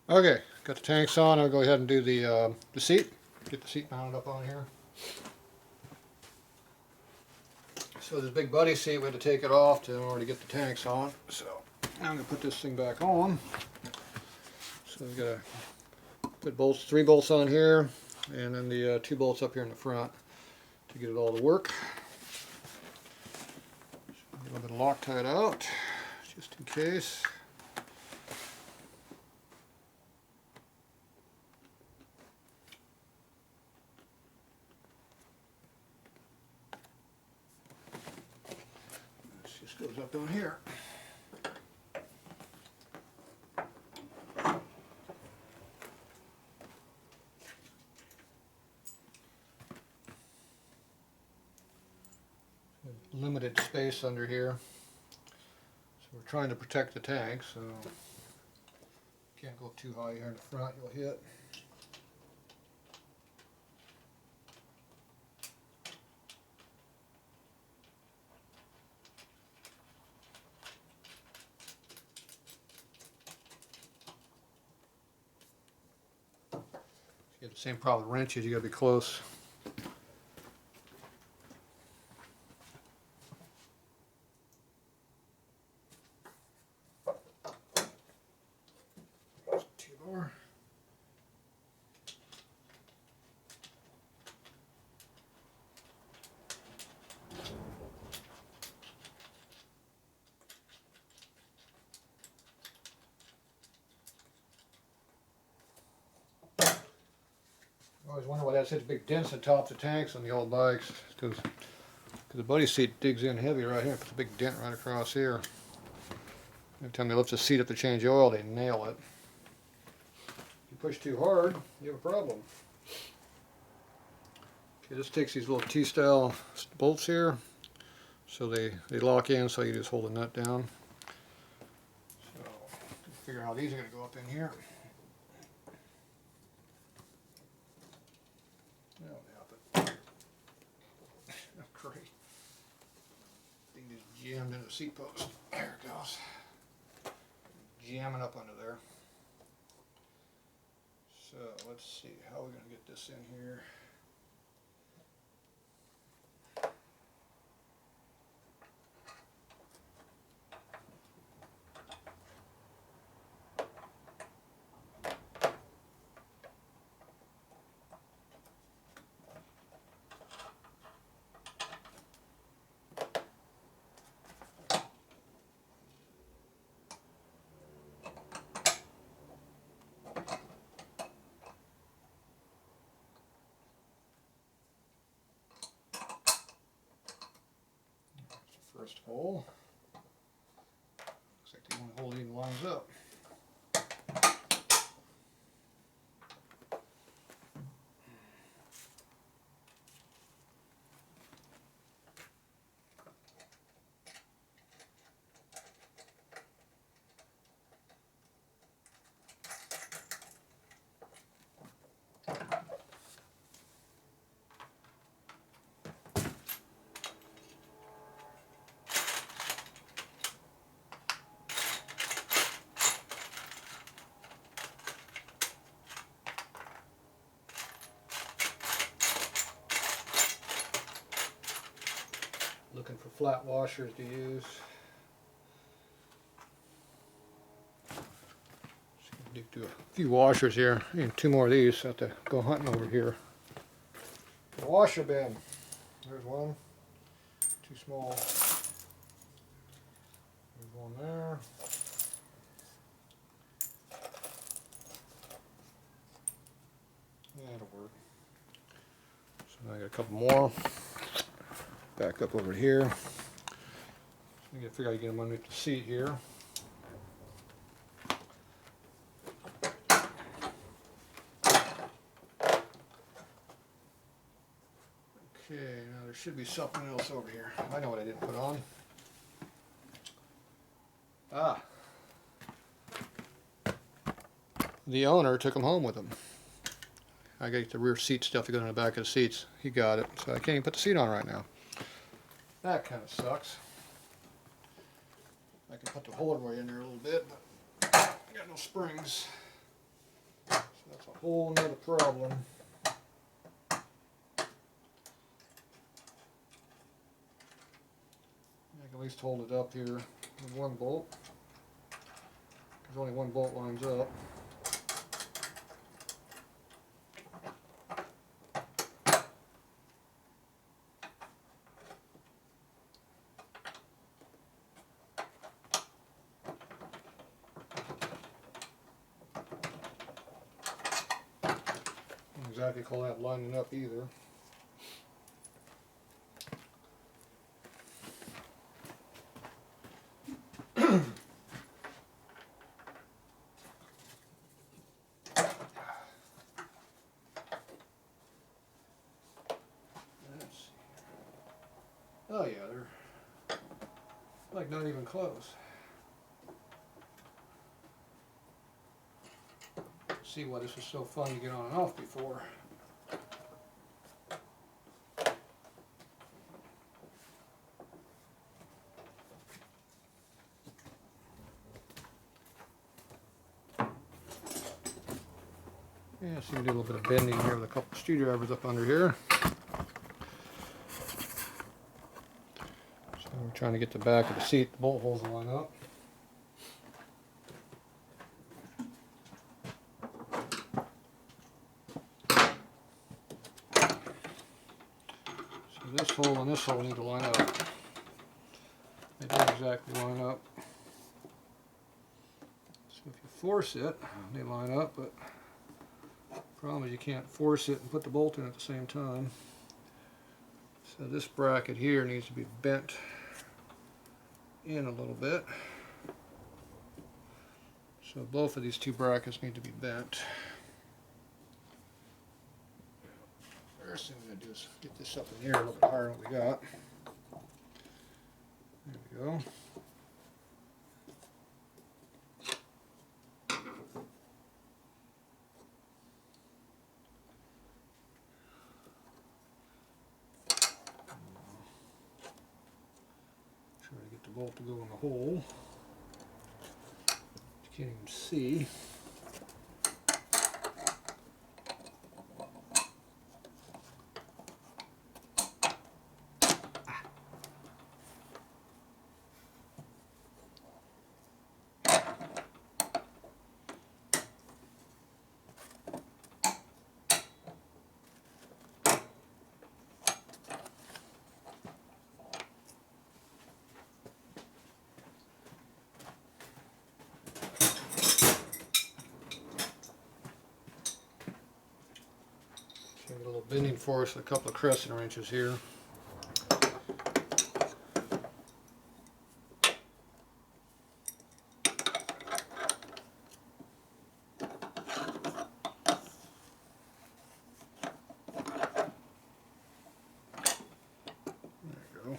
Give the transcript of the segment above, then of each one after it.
Okay, got the tanks on. I'll go ahead and do the seat. Get the seat mounted up on here. So this big buddy seat, we had to take it off in order to get the tanks on. So now I'm gonna put this thing back on. So we gotta put bolts, 3 bolts on here, and then the 2 bolts up here in the front to get it all to work. Get a little bit of Loctite out, just in case. This just goes up on here. Limited space under here, so we're trying to protect the tank, so can't go too high here in the front, you'll hit. You have the same problem with wrenches, you gotta be close. T-bar. I always wonder why that's such big dents on top of the tanks on the old bikes, because the buddy seat digs in heavy right here, puts a big dent right across here. Every time they lift the seat up to change oil, they nail it. If you push too hard, you have a problem. Okay, this takes these little T-style bolts here, so they lock in, so you just hold the nut down. So, figure out how these are going to go up in here. Great. Thing just jammed into the seat post. There it goes. Jamming up under there. So let's see how we're going to get this in here. First hole. Looks like the only hole that even lines up. Looking for flat washers to use. Just do a few washers here. I need 2 more of these. So I have to go hunting over here. The washer bin. There's one. Too small. There's one there. Yeah, that'll work. So now I got a couple more. Back up over here. I gotta figure out how to get them underneath the seat here. Okay, now there should be something else over here. I know what I didn't put on. Ah. The owner took them home with him. I got the rear seat stuff to go in the back of the seats. He got it, so I can't even put the seat on right now. That kind of sucks. I can put the holder way in there a little bit, but I got no springs. It's a whole nother problem. I can at least hold it up here with one bolt. There's only one bolt lines up. Don't exactly call that lining up either. Oh yeah, they're like not even close. See why this was so fun to get on and off before. Yeah, so you can do a little bit of bending here with a couple of screwdrivers up under here. So we're trying to get the back of the seat, the bolt holes to line up. So this hole and this hole need to line up. They don't exactly line up. So if you force it, they line up, but the problem is you can't force it and put the bolt in at the same time. So this bracket here needs to be bent in a little bit. So both of these two brackets need to be bent. First thing I'm going to do is get this up in the air a little bit higher than what we got. There we go. Try to get the bolt to go in the hole. You can't even see. Get a little bending force with a couple of crescent wrenches here. There you go.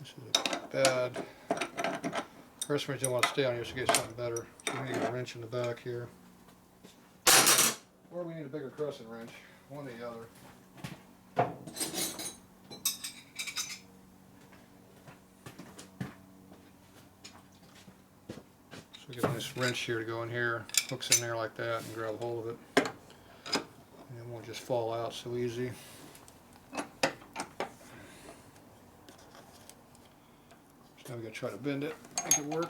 This is a bad crescent wrench. Don't want to stay on here, so get something better. So we need a wrench in the back here. Or we need a bigger crescent wrench, one or the other. So we get a nice wrench here to go in here, hooks in there like that, and grab a hold of it. And it won't just fall out so easy. So now we gotta try to bend it, make it work.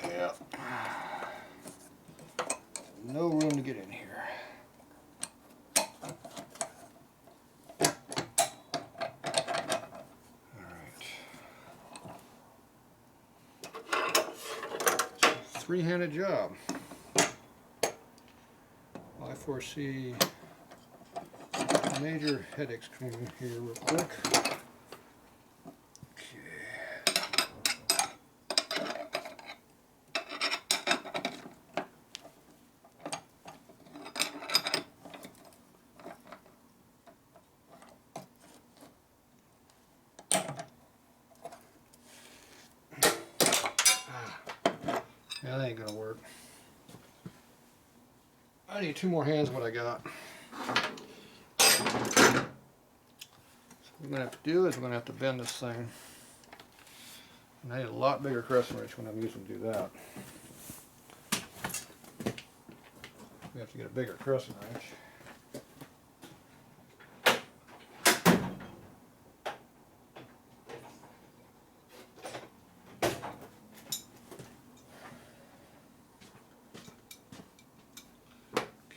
Yeah. No room to get in here. Alright. Three-handed job. I foresee major headaches coming here real quick. Yeah, that ain't gonna work. I need 2 more hands of what I got. So what I'm gonna have to do is I'm gonna have to bend this thing. And I need a lot bigger crescent wrench when I'm using to do that. We have to get a bigger crescent wrench.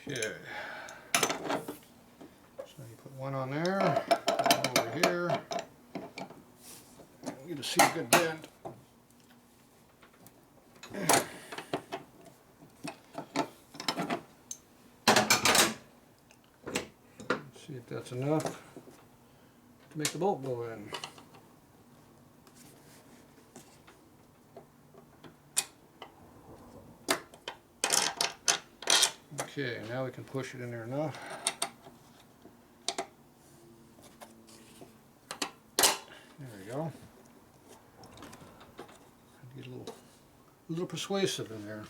Okay. So you put one on there, one over here. And we get to see a good bend. See if that's enough to make the bolt go in. Okay, now we can push it in there enough. There we go. Get a little persuasive in there.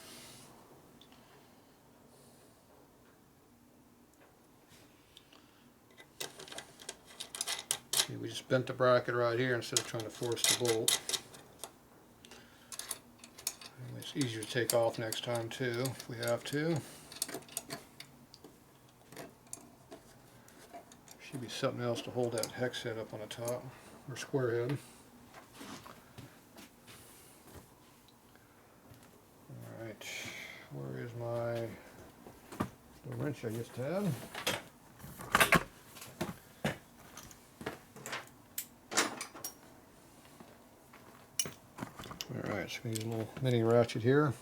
Okay, we just bent the bracket right here instead of trying to force the bolt. It's easier to take off next time too, if we have to. Should be something else to hold that hex head up on the top, or square head. Alright, where is my little wrench I just had? Alright, so we need a little mini ratchet here.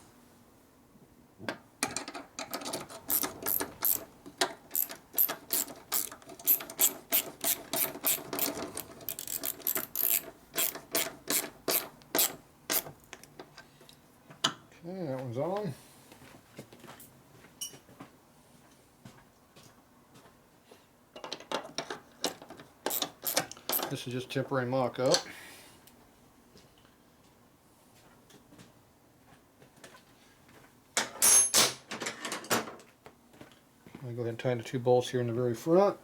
Okay, that one's on. This is just temporary mock-up. I'm going to go ahead and tighten the 2 bolts here in the very front.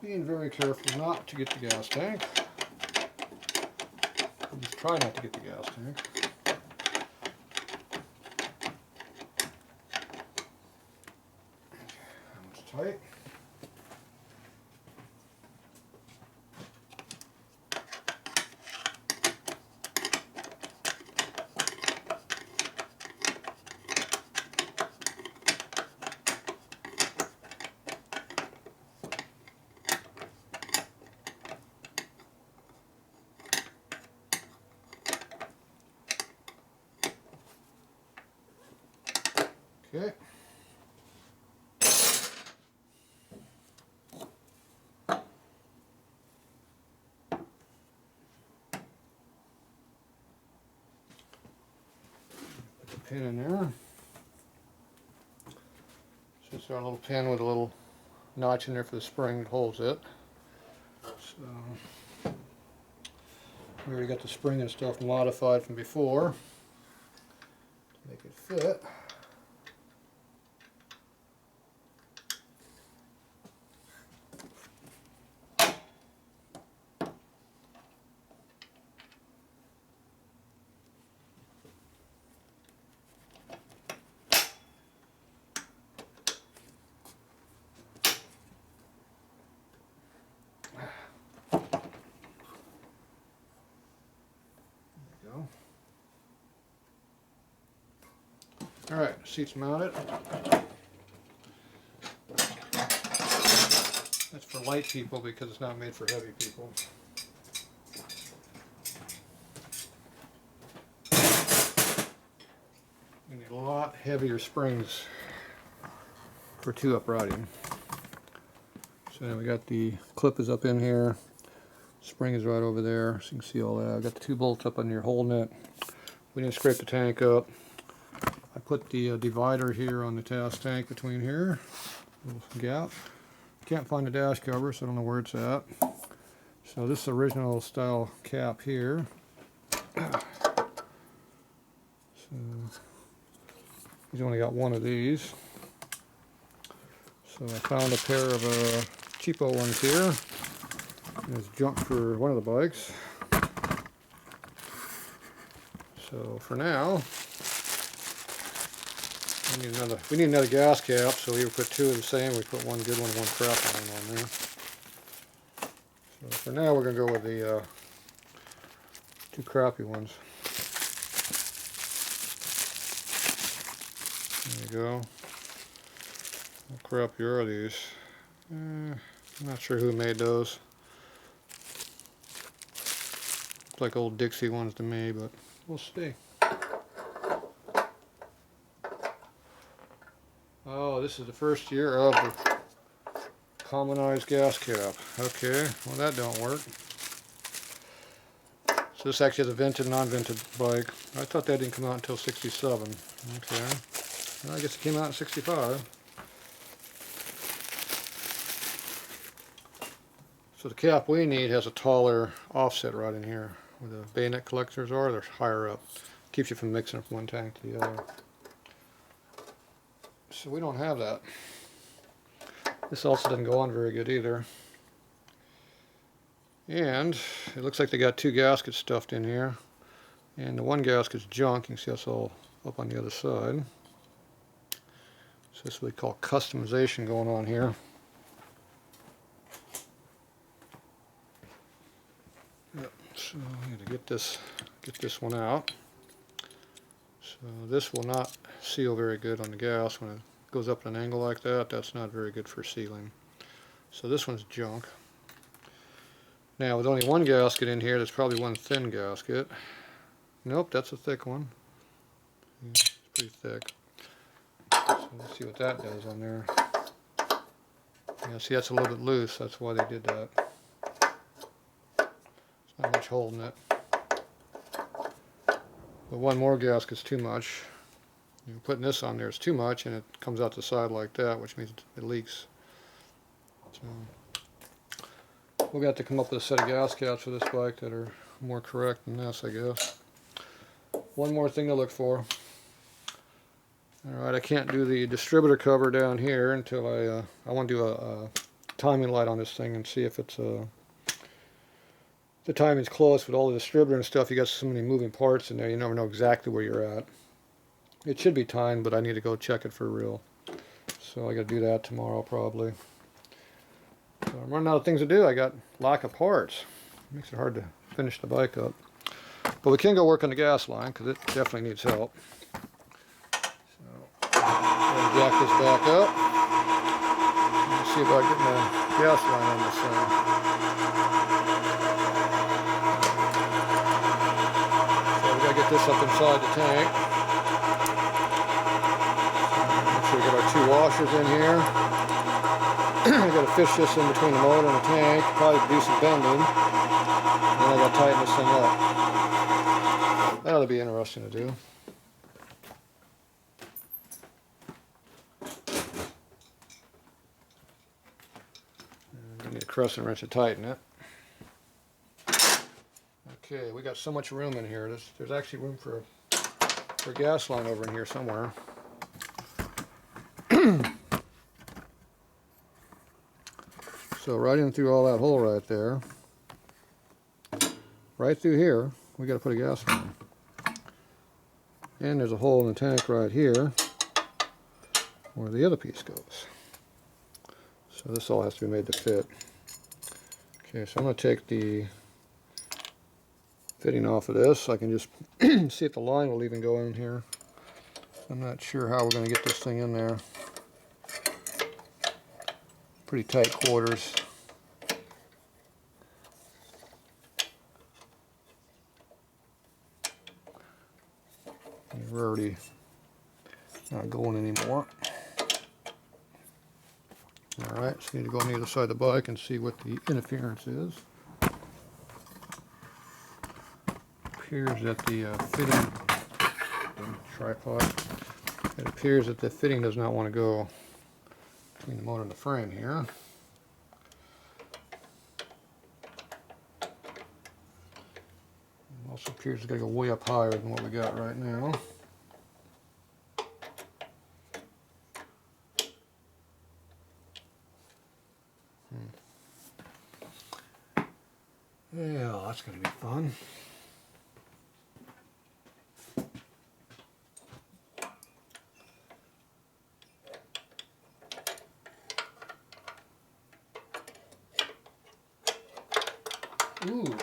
Being very careful not to get the gas tank. Just try not to get the gas tank. That one's tight. Okay. Put the pin in there. So it's our little pin with a little notch in there for the spring that holds it. So we already got the spring and stuff modified from before to make it fit. Alright, seat's mounted. That's for light people because it's not made for heavy people. You need a lot heavier springs for 2 uprighting. So now we got the clip is up in here. Spring is right over there, so you can see all that. I've got the 2 bolts up in here holding it. We didn't scrape the tank up. I put the divider here on the task tank between here, little gap. Can't find the dash cover, so I don't know where it's at. So this is the original style cap here. So So he's only got one of these. So I found a pair of cheapo ones here. There's junk for one of the bikes. So for now, we need another gas cap, so we put two of the same. We put one good one and one crappy one on there. So for now, we're going to go with the two crappy ones. There you go. How crappy are these? I'm not sure who made those. Look like old Dixie ones to me, but we'll see. Oh, this is the first year of the commonized gas cap. Okay, well that don't work. So this actually is a vented, non-vented bike. I thought that didn't come out until 67. Okay, well, I guess it came out in 65. So the cap we need has a taller offset right in here, where the bayonet collectors are. They're higher up. Keeps you from mixing from one tank to the other. So we don't have that. This also doesn't go on very good either. And it looks like they got two gaskets stuffed in here. And the one gasket's junk. You can see that's all up on the other side. So this is what we call customization going on here. Yep. So I need to get this one out. So this will not seal very good on the gas when it goes up at an angle like that. That's not very good for sealing. So this one's junk. Now with only one gasket in here, there's probably one thin gasket. Nope, that's a thick one. It's pretty thick. So let's see what that does on there. Yeah, see that's a little bit loose. That's why they did that. There's not much holding it. But one more gasket's too much. Putting this on there is too much, and it comes out the side like that, which means it leaks. So we'll have to come up with a set of gas caps for this bike that are more correct than this, I guess. One more thing to look for. Alright, I can't do the distributor cover down here until I want to do a timing light on this thing and see if it's the timing's close. With all the distributor and stuff, you got so many moving parts in there, you never know exactly where you're at. It should be timed, but I need to go check it for real. So I got to do that tomorrow probably. So I'm running out of things to do. I got lack of parts. It makes it hard to finish the bike up. But we can go work on the gas line because it definitely needs help. So I'll jack this back up. Let's see about getting the gas line on this thing. So we got to get this up inside the tank. So we got our two washers in here. I got to fish this in between the motor and the tank, probably do some bending, and then I got to tighten this thing up. That'll be interesting to do. And I need a crescent wrench to tighten it. Okay, we got so much room in here. There's actually room for a gas line over in here somewhere. So right in through all that hole right there, right through here, we got to put a gas line. And there's a hole in the tank right here where the other piece goes. So this all has to be made to fit. Okay, so I'm going to take the fitting off of this so I can just see if the line will even go in here. I'm not sure how we're going to get this thing in there. Pretty tight quarters. We're already not going anymore. Alright, so we need to go on the other side of the bike and see what the interference is. Appears that the fitting, tripod, it appears that the fitting does not want to go between the motor and the frame here. It also appears it's got to go way up higher than what we got right now. again. Ooh,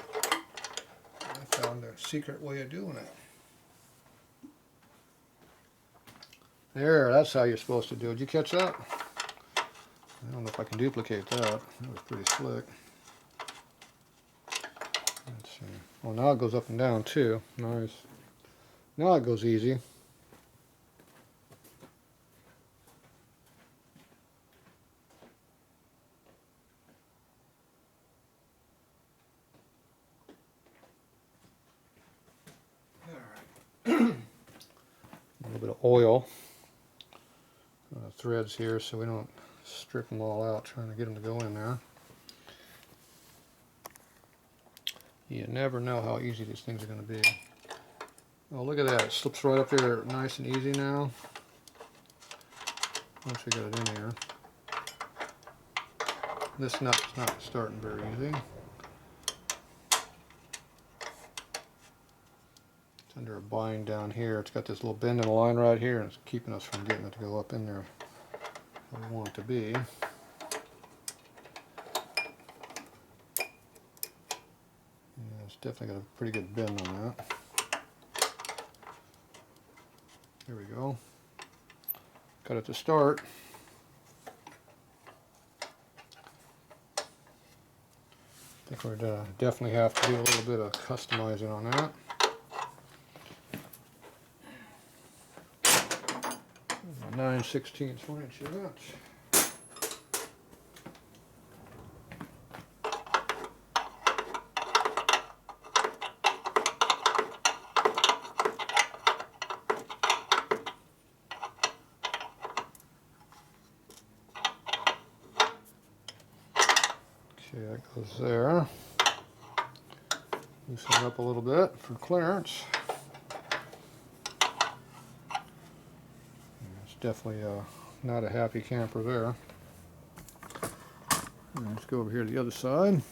I found a secret way of doing it. There, that's how you're supposed to do it. Did you catch that? I don't know if I can duplicate that. That was pretty slick. Let's see. Well, now it goes up and down too. Nice. Now it goes easy. All right. A little bit of oil. Threads here so we don't strip them all out trying to get them to go in there. You never know how easy these things are going to be. Oh, look at that. It slips right up there nice and easy now. Once we get it in here. This nut's not starting very easy. It's under a bind down here. It's got this little bend in the line right here, and it's keeping us from getting it to go up in there where we want it to be. Yeah, it's definitely got a pretty good bend on that. There we go. Got it to start. I think we're definitely have to do a little bit of customizing on that. 9/16 inch of that. Okay, that goes there. Loosen it up a little bit for clearance. It's definitely not a happy camper there. Let's go over here to the other side.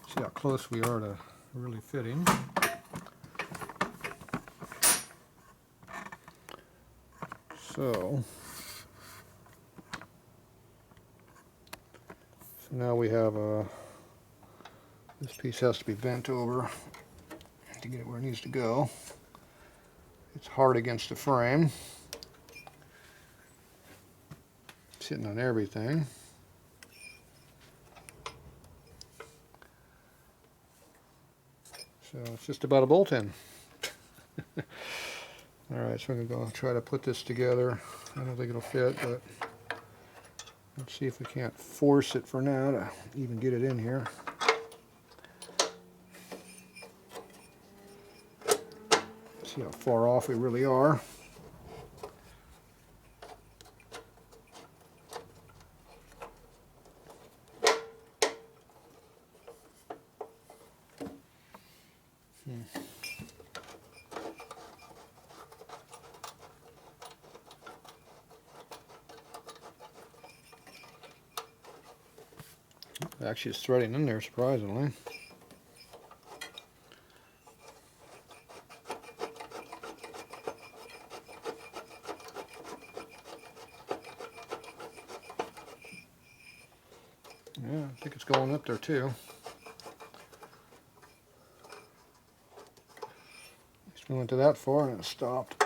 See how close we are to really fitting. So now we have this piece has to be bent over to get it where it needs to go. It's hard against the frame. It's hitting on everything. So it's just about a bolt-in. Alright, so I'm going to go try to put this together. I don't think it'll fit, but let's see if we can't force it for now to even get it in here. See how far off we really are. Actually, it's threading in there, surprisingly. Yeah, I think it's going up there too. At least we went to that far and it stopped.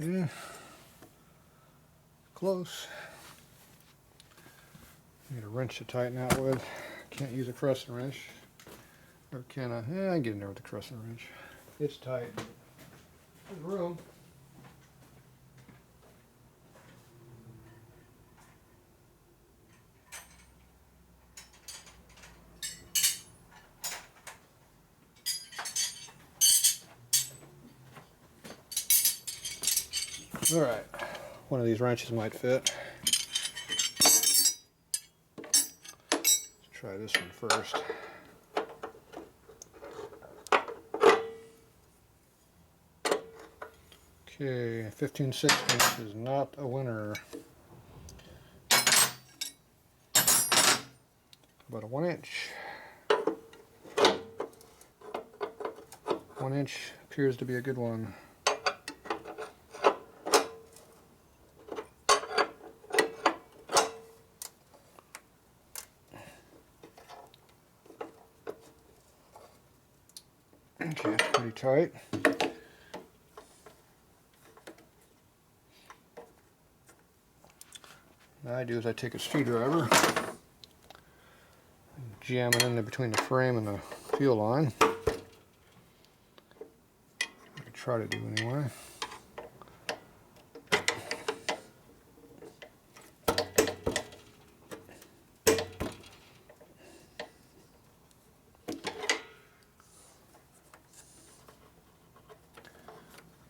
Okay, close. Need a wrench to tighten out with. Can't use a crescent wrench. Or can I? Yeah, I can get in there with the crescent wrench. It's tight. There's room. Alright, one of these wrenches might fit. Let's try this one first. Okay, 15/16 is not a winner. About a 1 inch. 1 inch appears to be a good one. Okay, it's pretty tight. What I do is I take a screwdriver, jam it in there between the frame and the fuel line. I try to do anyway.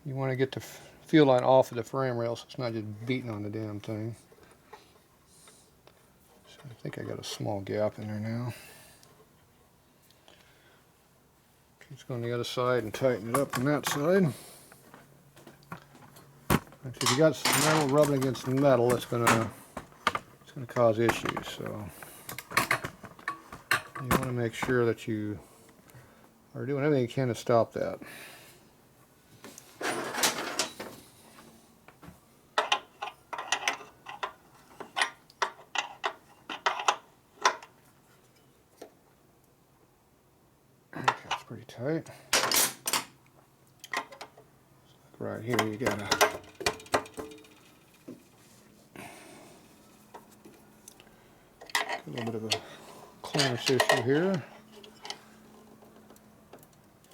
You want to get the fuel line off of the frame rail so it's not just beating on the damn thing. So I think I got a small gap in there now. Okay, let's go on the other side and tighten it up on that side. If you got some metal rubbing against metal, it's gonna cause issues. So you want to make sure that you are doing everything you can to stop that. Okay, it's pretty tight. Right here, you got a little bit of a clearance issue here.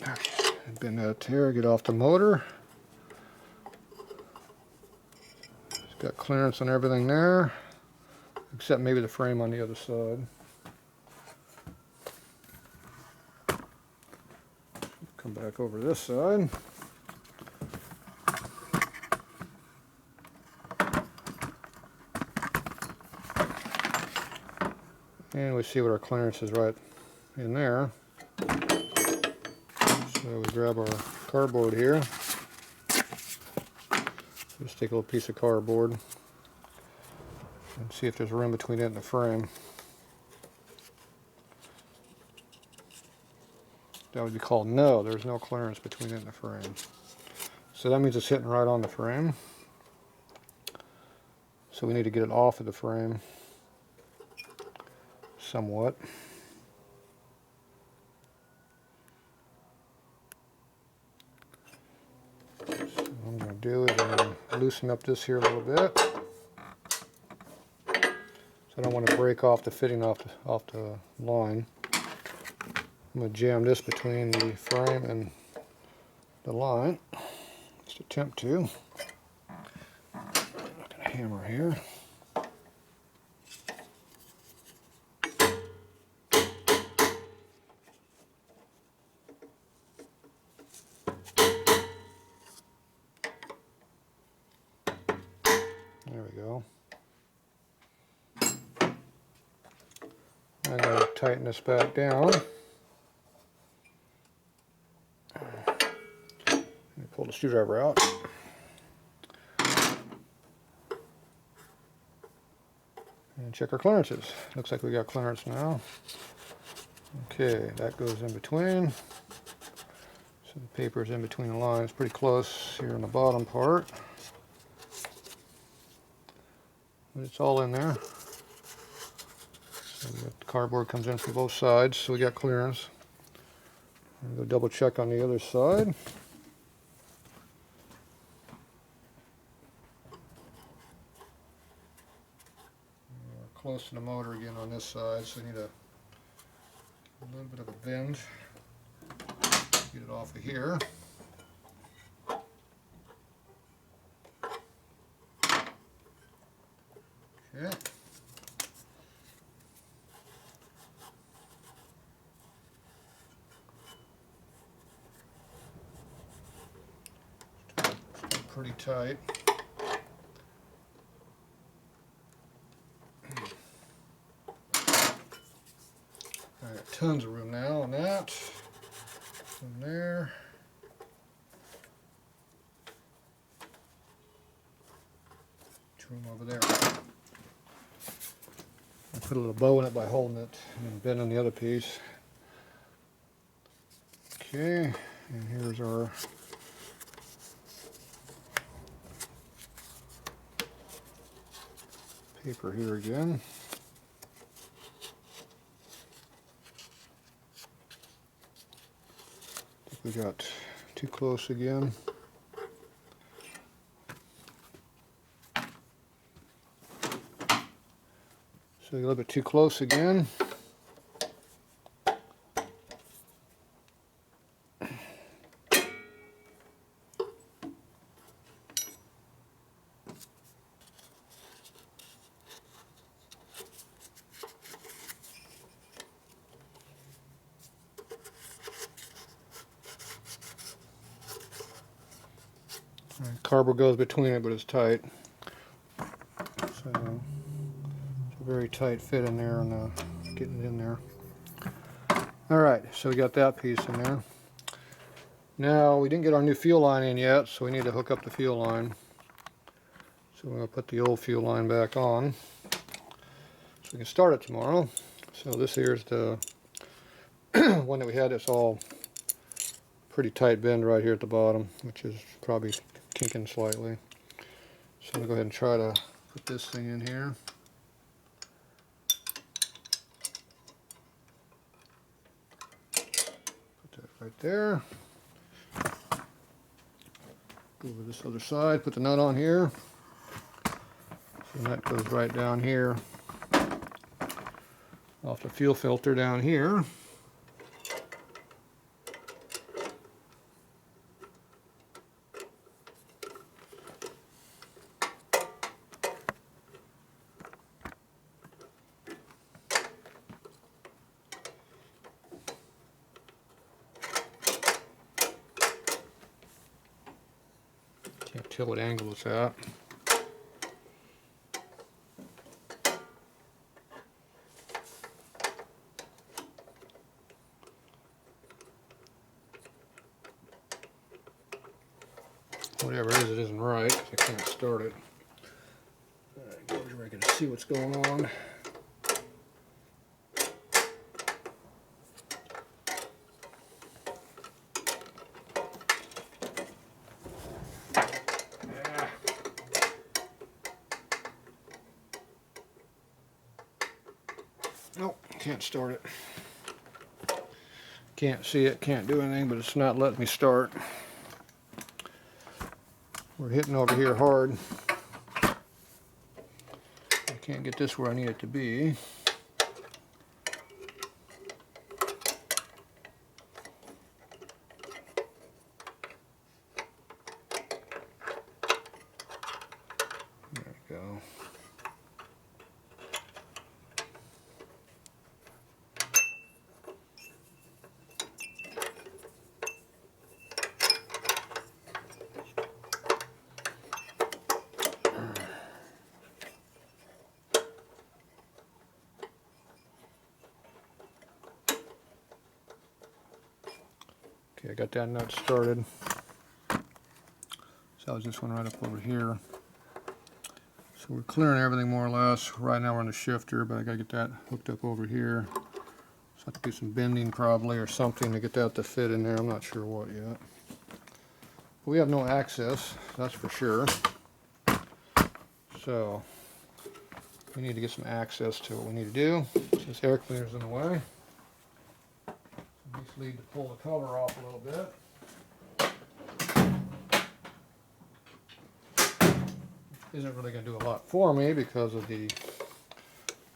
Okay, bend that there, get off the motor. It's got clearance on everything there, except maybe the frame on the other side. Come back over this side. And we see what our clearance is right in there. So we grab our cardboard here. Just take a little piece of cardboard and see if there's room between it and the frame. That would be called no, there's no clearance between it and the frame. So that means it's hitting right on the frame. So we need to get it off of the frame somewhat. So what I'm going to do is I'm going to loosen up this here a little bit. So I don't want to break off the fitting off the line. I'm going to jam this between the frame and the line. Just attempt to. I'm going to hammer here. There we go. I'm going to tighten this back down. Pull the screwdriver out. And check our clearances. Looks like we got clearance now. Okay, that goes in between. So the paper is in between the lines, pretty close here on the bottom part. But it's all in there. So the cardboard comes in from both sides, so we got clearance. I'm going to double check on the other side. We're close to the motor again on this side, so we need a little bit of a bend. Get it off of here. Okay. Pretty tight. tons of room now on that. From there. Room over there. I put a little bow in it by holding it and bending the other piece. Okay, and here's our paper here again. I think we got too close again. So a little bit too close again. Cardboard goes between it, but it's tight. So it's a very tight fit in there, and getting it in there. All right, so we got that piece in there. Now we didn't get our new fuel line in yet, so we need to hook up the fuel line. So we're going to put the old fuel line back on, so we can start it tomorrow. So this here is the one that we had. It's all pretty tight bend right here at the bottom, which is probably kinking slightly. So I'm going to go ahead and try to put this thing in here. Put that right there. Go over this other side, put the nut on here. So that goes right down here, off the fuel filter down here. Can't tell what angle it's at. Whatever it isn't right, because I can't start it. Alright, go where I can see what's going on. Nope, can't start it. Can't see it, can't do anything, but it's not letting me start. We're hitting over here hard. I can't get this where I need it to be. There we go. Okay, I got that nut started. So that was this one right up over here. So we're clearing everything more or less. Right now we're on the shifter, but I gotta get that hooked up over here. So I have to do some bending probably or something to get that to fit in there. I'm not sure what yet. But we have no access, that's for sure. So we need to get some access to what we need to do. Since air cleaner's in the way. Just need to pull the cover off a little bit. Isn't really going to do a lot for me because of the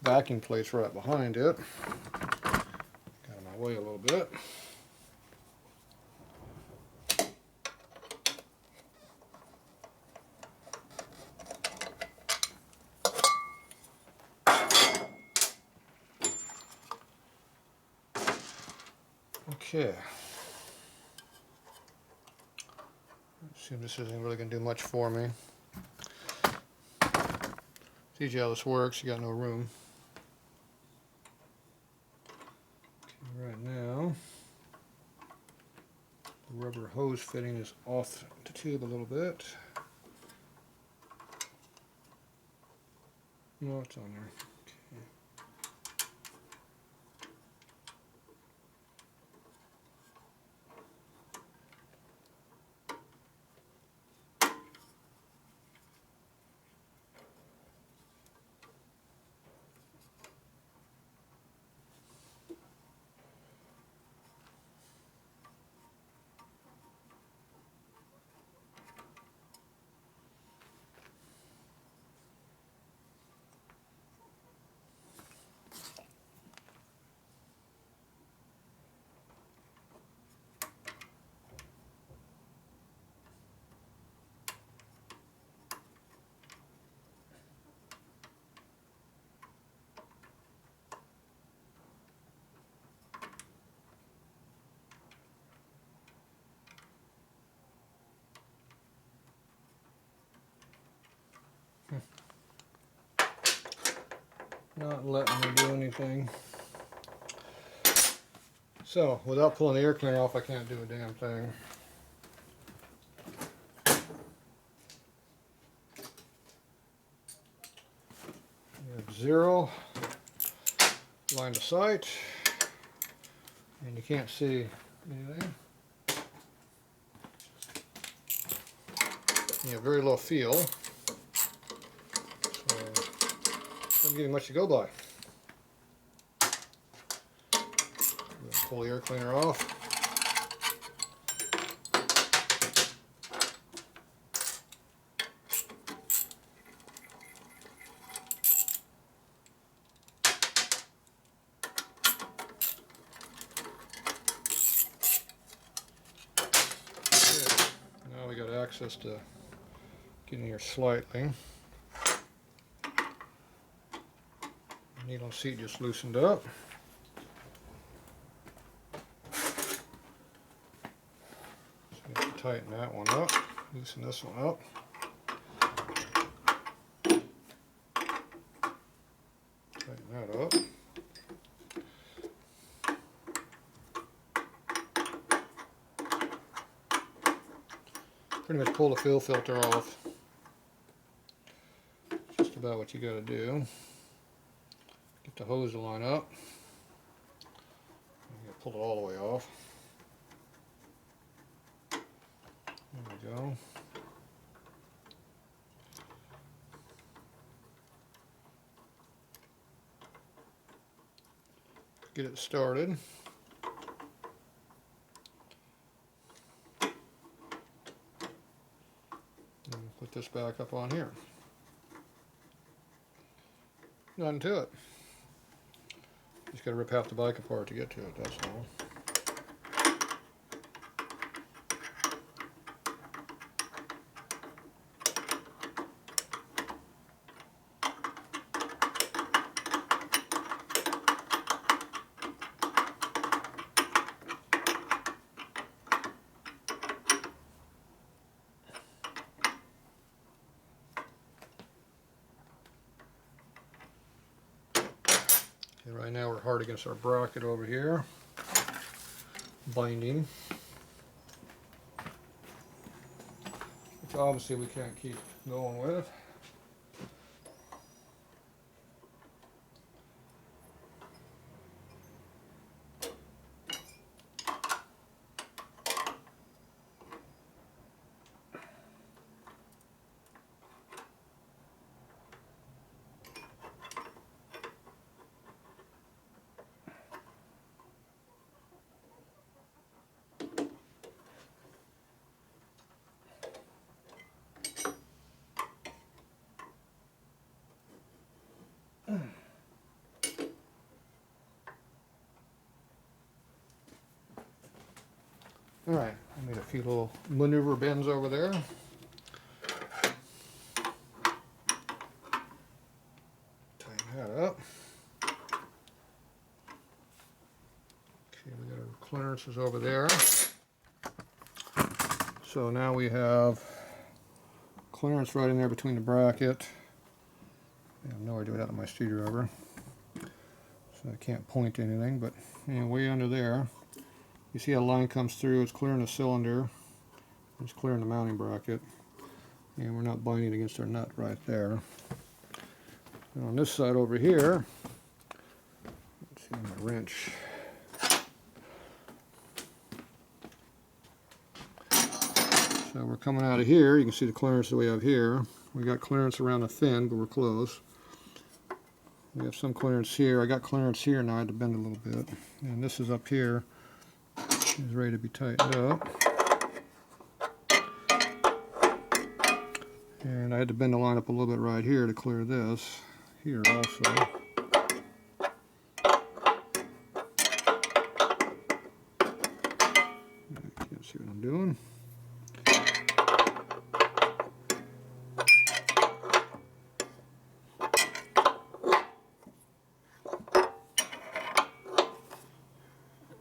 backing plates right behind it. Got in my way a little bit. Okay. Assume this isn't really going to do much for me. It's easy how this works. You got no room. Okay, Right now, the rubber hose fitting is off the tube a little bit. No, it's on there. Okay. Not letting me do anything. So, without pulling the air cleaner off, I can't do a damn thing. You have 0, line of sight, and you can't see anything. You have very low feel, so doesn't give you much to go by. Pull the air cleaner off. Okay. Now we got access to getting here slightly. Needle seat just loosened up. So we have to tighten that one up, loosen this one up. Tighten that up. Pretty much pull the fill filter off. Just about what you got to do. Get the hose to line up. You gotta pull it all the way off. There we go. Get it started. And put this back up on here. Nothing to it. Just got to rip half the bike apart to get to it, that's all. Okay, right now we're hard against our bracket over here. Binding. Which obviously we can't keep going with. Alright, I made a few little maneuver bends over there. Tighten that up. Okay, we got our clearances over there. So now we have clearance right in there between the bracket. I have no idea without my screwdriver. So I can't point to anything, but anyway, under there, you see how the line comes through. It's clearing the cylinder. It's clearing the mounting bracket. And we're not binding against our nut right there. And on this side over here, let's see my wrench. So we're coming out of here. You can see the clearance that we have here. We got clearance around the fin, but we're close. We have some clearance here. I got clearance here now. I had to bend a little bit. And this is up here. Is ready to be tightened up. And I had to bend the line up a little bit right here to clear this. Here also. I can't see what I'm doing.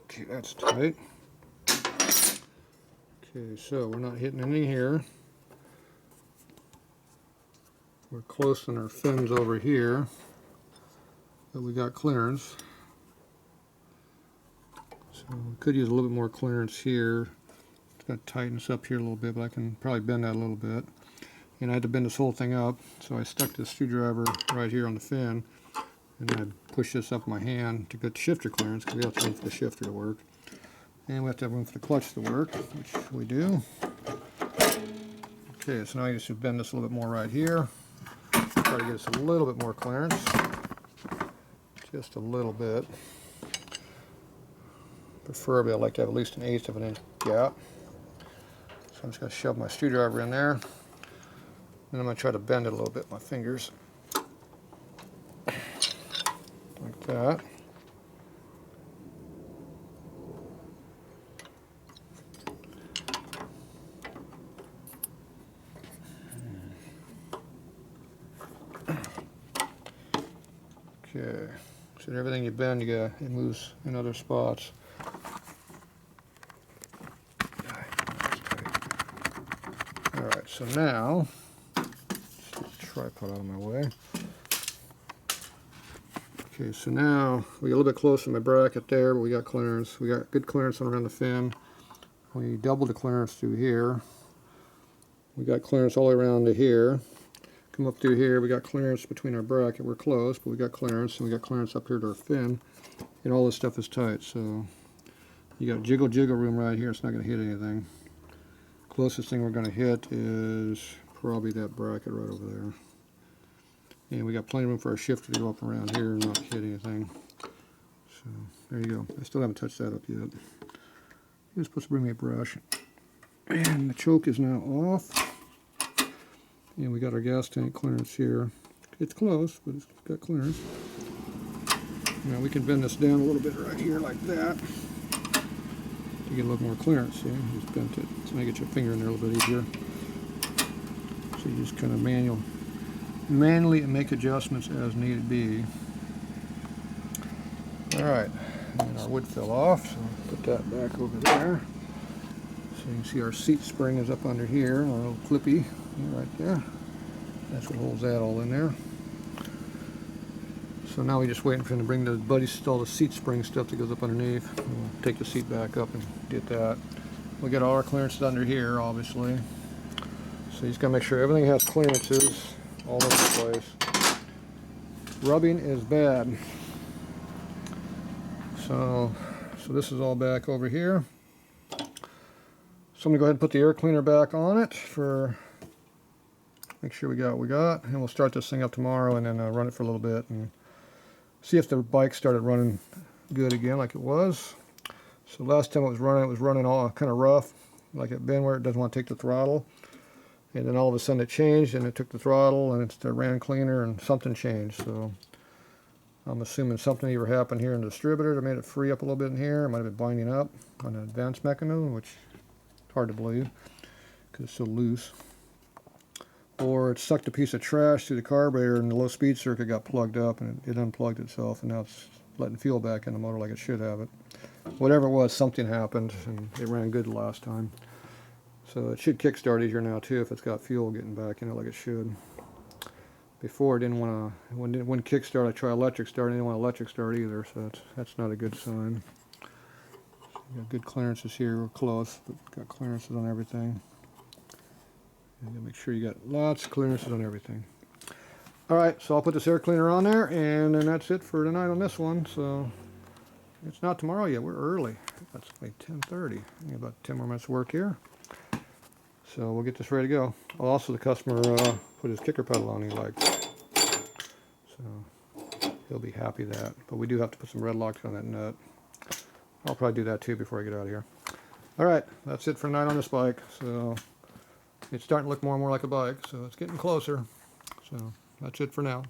Okay, that's tight. Okay, so we're not hitting anything here. We're close on our fins over here, but we got clearance. So we could use a little bit more clearance here. It's going to tighten us up here a little bit, but I can probably bend that a little bit. And I had to bend this whole thing up, so I stuck this screwdriver right here on the fin, and I pushed this up my hand to get shifter clearance, because we have to have room for the shifter to work. And we have to have room for the clutch to work, which we do. Okay, so now you just bend this a little bit more right here. Try to get us a little bit more clearance. Just a little bit. Preferably I'd like to have at least an 1/8 of an inch gap. So I'm just going to shove my screwdriver in there. And I'm going to try to bend it a little bit with my fingers. Like that. Okay, so everything you bend, it moves in other spots. Alright, so now, just get the tripod out of my way. Okay, so now we get a little bit closer to my bracket there, but we got clearance. We got good clearance around the fin. We doubled the clearance through here. We got clearance all the way around to here. Come up through here, we got clearance between our bracket. We're close, but we got clearance, and we got clearance up here to our fin. And all this stuff is tight, so you got jiggle room right here. It's not going to hit anything. Closest thing we're going to hit is probably that bracket right over there. And we got plenty of room for our shifter to go up around here and not hit anything. So there you go. I still haven't touched that up yet. You're supposed to bring me a brush. And the choke is now off. And we got our gas tank clearance here. It's close, but it's got clearance. Now we can bend this down a little bit right here like that to get a little more clearance. See, just bent it. So now get your finger in there a little bit easier. So you just kind of manually make adjustments as needed be. All right, and our wood fell off, so put that back over there. So you can see our seat spring is up under here, our little clippy right there. That's what holds that all in there. So now we're just waiting for him to bring the all the seat spring stuff that goes up underneath. We'll take the seat back up and get that. We got all our clearances under here, obviously. So you just gotta make sure everything has clearances all over the place. Rubbing is bad. So this is all back over here. So I'm gonna go ahead and put the air cleaner back on it for make sure we got what we got, and we'll start this thing up tomorrow and then run it for a little bit and see if the bike started running good again like it was. So last time it was running all kind of rough, like it been where it doesn't want to take the throttle. And then all of a sudden it changed and it took the throttle and it ran cleaner and something changed. So I'm assuming something either happened here in the distributor that made it free up a little bit in here. It might have been binding up on an advanced mechanism, which is hard to believe because it's so loose. Or it sucked a piece of trash through the carburetor and the low speed circuit got plugged up and it unplugged itself, and now it's letting fuel back in the motor like it should have it. Whatever it was, something happened and it ran good the last time. So it should kickstart easier now too if it's got fuel getting back in it like it should. before. It didn't want to, when kickstart, I try electric start. I didn't want electric start either, so that's not a good sign. Got good clearances here. We're close, but got clearances on everything. And you make sure you got lots of clearances on everything. All right, so I'll put this air cleaner on there, and then that's it for tonight on this one. So it's not tomorrow yet. We're early. That's like 10:30. About 10 more minutes of work here. So we'll get this ready to go. Also, the customer put his kicker pedal on he liked. So he'll be happy that. But we do have to put some red locks on that nut. I'll probably do that too before I get out of here. All right, that's it for tonight on this bike. So it's starting to look more and more like a bike, so it's getting closer. So that's it for now.